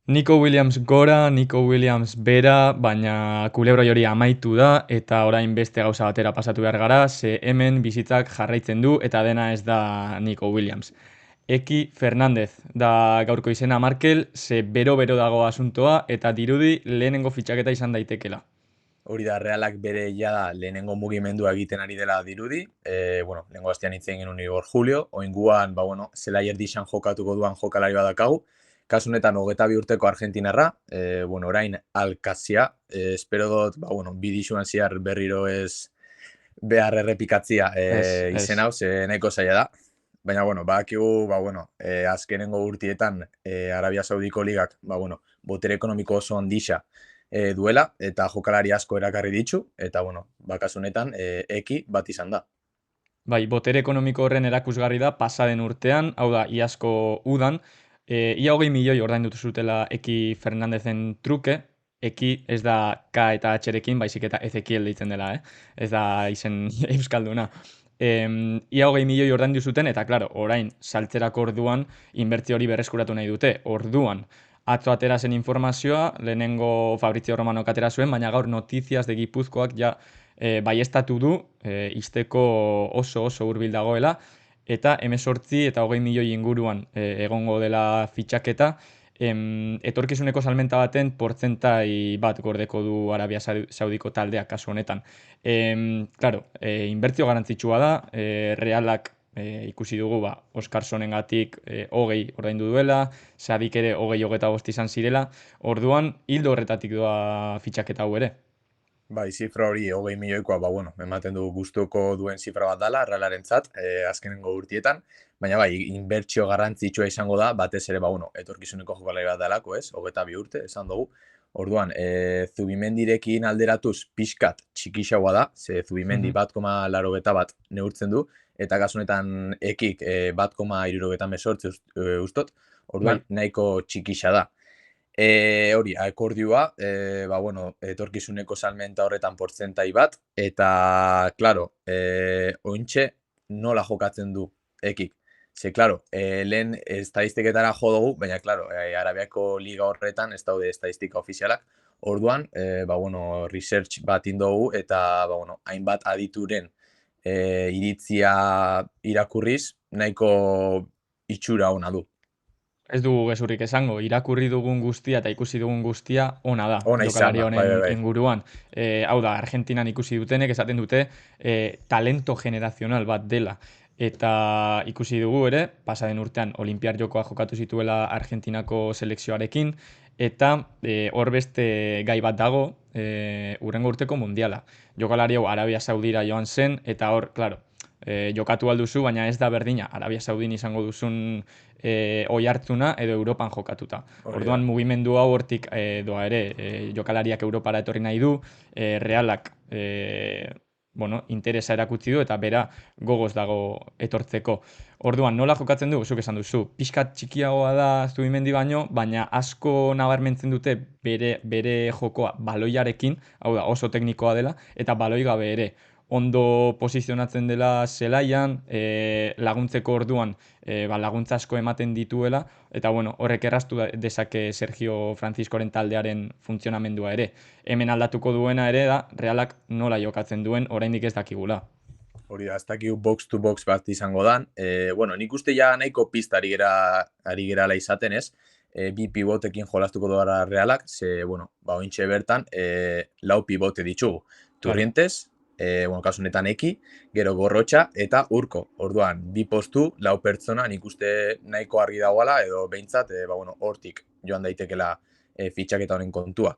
Nico Williams gora, Nico Williams bera, baina kulebroi hori amaitu da eta orain beste gauza batera pasatu behar gara, ze hemen bizitzak jarraitzen du eta dena ez da Nico Williams. Eki Fernandez da gaurko izena Markel, ze bero-bero dago asuntoa eta dirudi lehenengo fitxaketa izan daitekela. Hori da, Realak bere jada lehenengo mugimendua egiten ari dela dirudi. Bueno, lehenengo astean hitzen genuen Igor Julio, oinguan, Zelayer dixan jokatuko duan jokalari badakagu. Kasu honetan 22 urteko Argentinarra, orain Alkazia, espero dut, bi dixuan ziar berriro ez behar errepikatzia izen Ez. hau, ze nahiko zaila da. Baina, badakigu, azkenengo urtietan Arabia Saudiko ligak, botere ekonomiko oso handisa duela, eta jokalari asko erakarri ditzu, eta, kasu honetan, eki bat izan da. Bai, botere ekonomiko horren erakusgarri da pasaden urtean, hau da, iazko udan, ia 20 milioi ordaindu zutela Eki Fernandezen truke, Eki ez da K eta H-rekin, baizik eta Ezekiel deitzen dela, ez da izen euskalduna. Ia 20 milioi ordaindu zuten, eta klaro, orain, saltzerako orduan, inbertzio hori berreskuratu nahi dute. Orduan, atzo atera zen informazioa, lehenengo Fabrizio Romano atera zuen, baina gaur notiziaz de Gipuzkoak ja baiestatu du izteko oso hurbil dagoela eta 18 eta 20 milioi inguruan egongo dela fitxaketa, etorkizuneko salmenta baten portzentai bat gordeko du Arabia Saudiko taldeak kasu honetan. Claro, inbertzio garantzitsua da, Realak ikusi dugu Oscarsonengatik 20 ordaindu duela, Sadik ere 20-25 izan zirela, orduan hildo horretatik doa fitxaketa hau ere. Bai, zifra hori 20 milioikoa, ematen du gustuko duen zifra bat dela, Realarentzat, azkenengo urtietan, baina inbertsio garrantzitsua izango da, batez ere, etorkizuneko jokalari bat delako, ez? 22 urte, esan dugu. Orduan, Zubimendirekin alderatuz pixkat txikixagoa da, ze Zubimendi Mhm. 1,81 neurtzen du, eta kasu honetan ekik 1,78 ustot, orduan Bai. nahiko txikixa da. Hori, akordioa, etorkizuneko salmenta horretan portzentai bat, eta, klaro, ointxe nola jokatzen du ekik. Ze, klaro, lehen estadistiketara jo dugu, baina, klaro, Arabiako liga horretan ez daude estadistika ofizialak. Orduan, research bat indogu, eta, hainbat adituren iritzia irakurriz, nahiko itxura ona du. Ez dugu gezurrik esango, irakurri dugun guztia eta ikusi dugun guztia ona da Ona izan jokalari da, bai, honen bai, bai. inguruan. Hau da, Argentinan ikusi dutenek esaten dute talento generazional bat dela. Eta ikusi dugu ere, pasaden urtean Olimpiar Jokoa jokatu zituela Argentinako selekzioarekin, eta hor beste gai bat dago, urrengo urteko mundiala. Jokalari hau Arabia Saudira joan zen, eta hor, klaro, jokatu alduzu, baina ez da berdina, Arabia Saudin izango duzun oi hartzuna edo Europan jokatuta. Hori da. Orduan mugimendu hau hortik doa ere, jokalariak Europara etorri nahi du, Realak interesa erakutsi du eta bera gogoz dago etortzeko. Orduan, nola jokatzen du? Zuk esan duzu, pixkat txikiagoa da Zubimendi baino, baina asko nabarmentzen dute bere jokoa baloiarekin, hau da, oso teknikoa dela, eta baloi gabe ere ondo posizionatzen dela zelaian, laguntzeko orduan laguntza asko ematen dituela, eta horrek erraztu dezake Sergio Franciscoren taldearen funtzionamendua ere. Hemen aldatuko duena ere da, Realak nola jokatzen duen, oraindik ez dakigula. Hori da, ez dakigu box to box bat izango dan. Nik uste ja nahiko pista ari gerala izaten ez. Bi pivotekin jolastuko doara Realak, ze, ointxe bertan, lau pivote ditugu. Claro. Turrientes, kasu honetan eki, gero gorrotxa eta urko. Orduan, bi postu, lau pertsona, nik uste nahiko argi dagoala, edo behintzat, hortik joan daitekela fitxaketa honen kontua.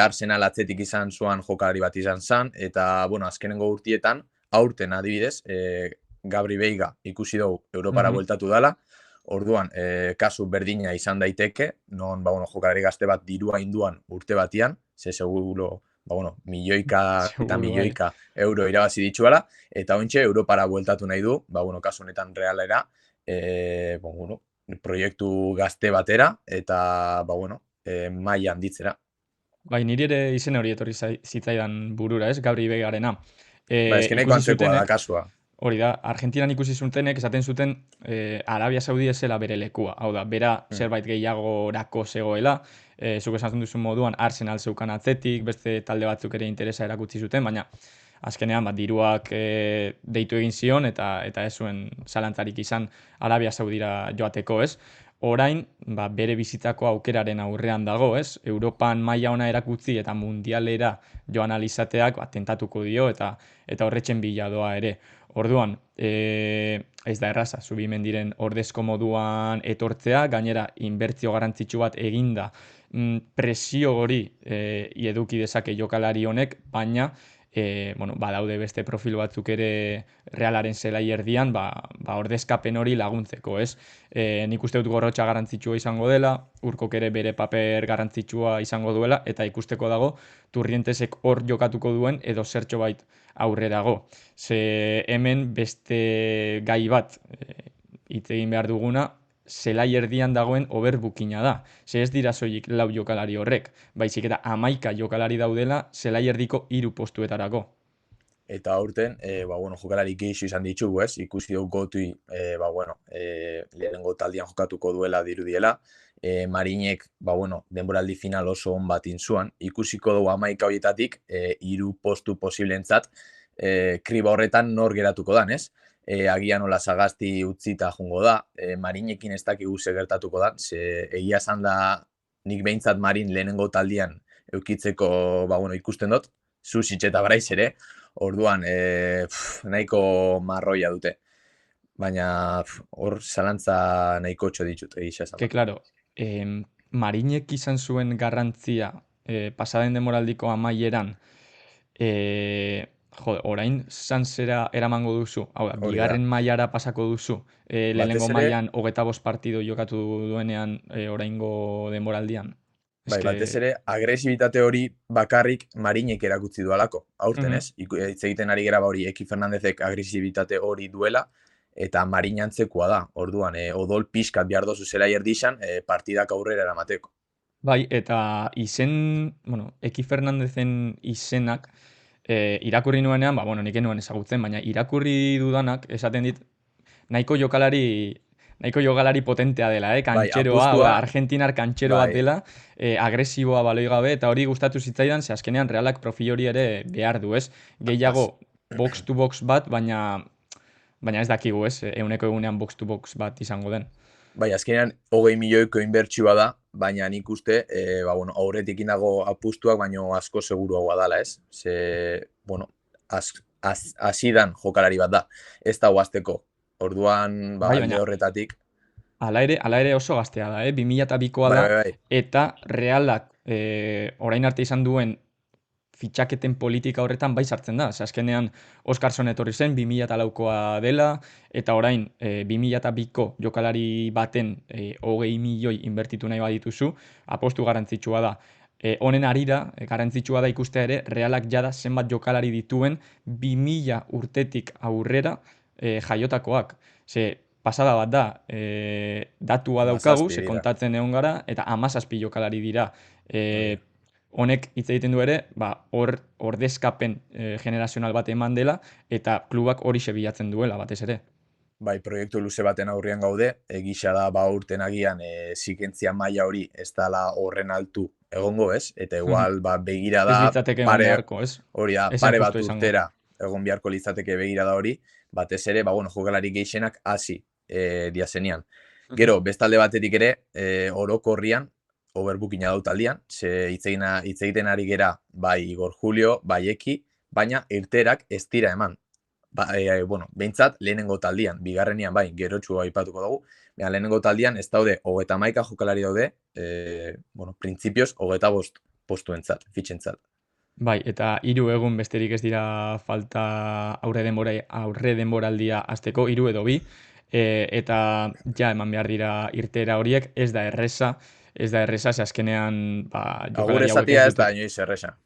Arsenal atzetik izan zuan jokalari bat izan zan, eta, azkenengo urtietan, aurten adibidez, Gabri Veiga ikusi dugu Europara Mhm. bueltatu dela, orduan, kasu berdina izan daiteke, non, jokalari gazte bat dirua induan urte batian, ze seguro, milioika eta Seguru, bai. milioika euro irabazi dituela, eta ontxe Europara bueltatu nahi du, kasu honetan Realera, proiektu gazte batera, eta, maila handitzera. Bai, niri ere izen hori etorri zitzaidan burura, ez? Gabri Begarena. Ba, eskeneko Ikusi antzekoa zuten, da kasua. Hori da, Argentinan ikusi zutenek esaten zuten Arabia Saudi ez zela bere lekua. Hau da, bera Mm. zerbait gehiagorako zegoela, zuk esan duzun moduan Arsenal zeukan atzetik, beste talde batzuk ere interesa erakutsi zuten, baina azkenean diruak deitu egin zion eta ez zuen zalantzarik izan Arabia Saudira joateko, ez? Orain, bere bizitzako aukeraren aurrean dago, ez? Europan maila ona erakutsi eta mundialera joan alizateak tentatuko dio eta horretzen bila doa ere. Orduan, ez da erraza, Zubimendiren ordezko moduan etortzea, gainera inbertzio garrantzitsu bat eginda, presio hori eduki dezake jokalari honek, baina bueno, badaude beste profil batzuk ere Realaren zelai erdian, ordezkapen hori laguntzeko, ez? Nik uste dut Gorrotxa garrantzitsua izango dela, Urkok ere bere paper garrantzitsua izango duela, eta ikusteko dago Turrientesek hor jokatuko duen edo zertxo bait aurrerago. Ze hemen beste gai bat hitz egin behar duguna, zelai erdian dagoen overbookina da. Ze ez dira soilik lau jokalari horrek, baizik eta 11 jokalari daudela zelai erdiko 3 postuetarako. Eta aurten, bueno, jokalari gehixo izan ditugu, ez? Ikusi dugu Gotui, lehenengo taldian jokatuko duela dirudiela. Marinek, bueno, denboraldi final oso on bat intzuan. Ikusiko dugu 11 horietatik, 3 postu posiblentzat, kriba horretan nor geratuko dan, ez? Agian nola Sagasti utzita jungo da, Marinekin ez dakigu ze gertatuko da, ze egia esan da nik behintzat Marin lehenengo taldian eukitzeko, bueno, ikusten dut, Susitx eta Braiz ere, orduan nahiko marroia dute. Baina hor zalantza nahiko txo ditut, egisa esan. Que claro, Marinek izan zuen garrantzia pasaden demoraldiko amaieran, orain zanzera eramango duzu, hau da, Hori da. bigarren mailara pasako duzu, lehenengo ere- mailan 25 partido jokatu duenean oraingo demoraldian. Bai, batez ere, agresibitate hori bakarrik Marinek erakutsi dualako, aurten ez? Hitz egiten ari gera hori, Eki Fernandezek agresibitate hori duela, eta Marin antzekoa da. Orduan, odol pixkat behar dozu zela erdixan, partidak aurrera eramateko. Bai, eta bueno, Eki Fernandezen izenak irakurri nuenean, bueno, nik enuen ezagutzen, baina irakurri dudanak esaten dit nahiko jokalari potentea dela, kantxeroa, apustua, argentinar kantxero bat dela, agresiboa baloi gabe, eta hori gustatu zitzaidan, ze azkenean Realak profil hori ere behar du, ez? Gehiago box to box bat, baina ez dakigu, ez? Eguneko egunean box to box bat izango den. Bai, azkenean 20 milioiko inbertsioa da, baina nik uste, bueno, aurretik dago apustuak, baino asko seguruagoa dala, ez? Ze, bueno, hasidan jokalari bat da, ez da huazteko. Orduan, alde horretatik. Hala ere oso gaztea da, 2002koa da, Bai. eta Realak orain arte izan duen fitxaketen politika horretan bai sartzen da. Azkenean Oskarson etorri zen 2004koa dela, eta orain 2002ko jokalari baten 20 milioi inbertitu nahi badituzu, apostu garrantzitsua da. Honen arira, garrantzitsua da ikustea ere, Realak jada zenbat jokalari dituen 2000 urtetik aurrera jaiotakoak. Ze, pasada bat da, datua daukagu, ze kontatzen egon gara, eta 17 jokalari dira. Honek hitz egiten du ere, hor ordezkapen generazional bat eman dela, eta klubak hori bilatzen duela, batez ere. Bai, proiektu luze baten aurrian gaude, egisa da urten agian zikentzia maila hori ez dala horren altu egongo, ez? Eta igual begira da, ez litzateke egon beharko, ez? Hori da, pare bat urtera egon beharko litzateke begira da hori, batez ere, bueno, jokalari gehixenak hasi diazenian. Gero, bestalde batetik ere, orokorrian, overbookina dut aldian, ze hitz egiten ari gera, bai Igor Julio, bai Eki, baina irterak ez dira eman. Bueno, behintzat, lehenengo taldian, bigarrenian, bai, gerotxu aipatuko dugu, lehenengo taldian ez daude, 31 jokalari daude, bueno, printzipioz, 25 postuentzat, fitxentzat. Bai, eta 3 egun besterik ez dira falta aurre denboraldia hasteko, 3 edo 2, eta ja eman behar dira irtera horiek, ez da erresa, ze azkenean agur esatia ez da inoiz erresa.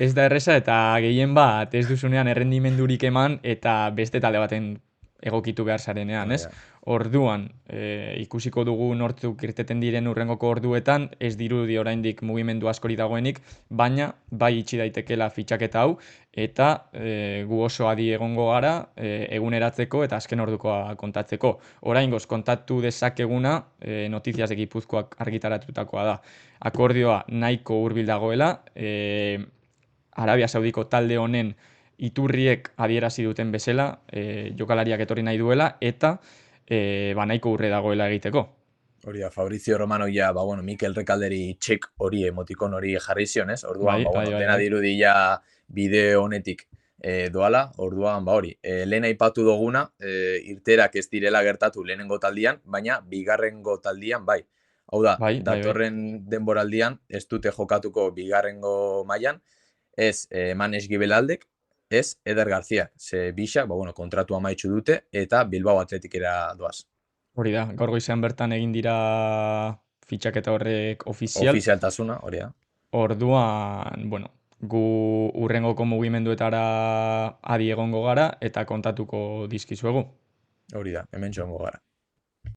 Ez da erresa eta gehien bat ez duzunean errendimendurik eman eta beste talde baten egokitu behar zarenean, Hori ez? da. Orduan, ikusiko dugu nortzuk irteten diren hurrengoko orduetan, ez dirudi oraindik mugimendu askori dagoenik, baina bai itxi daitekela fitxaketa hau, eta gu oso adi egongo gara eguneratzeko eta azken ordukoa kontatzeko. Oraingoz kontatu dezakeguna Notizias de Gipuzkoak argitaratutakoa da. Akordioa nahiko hurbil dagoela, Arabia Saudiko talde honen iturriek adierazi duten bezala, jokalariak etorri nahi duela, eta nahiko urre dagoela egiteko. Hori da, Fabrizio Romano ja, ba, bueno, Mikel Rekalderi txek hori, emotikon hori jarri zion, ez? Orduan, Bai, ba, bai, bueno, bai, dena bai. dirudi ja bideo honetik doala, orduan, ba, hori, lehen aipatu duguna, irterak ez direla gertatu lehenengo taldian, baina bigarrengo taldian, bai. Hau da, Bai, bai, bai. datorren denboraldian, ez dute jokatuko bigarrengo mailan, ez Manes Gibelaldek, ez Eder García, ze bisak, ba, bueno, kontratu amaitzu dute, eta Bilbao Atletikera doaz. Hori da, gaur goizean bertan egin dira fitxaketa horrek ofizial. Ofizialtasuna, hori da. Orduan, bueno, gu hurrengoko mugimenduetara adi egongo gara eta kontatuko dizkizuegu. Hori da, hemen txongo gara.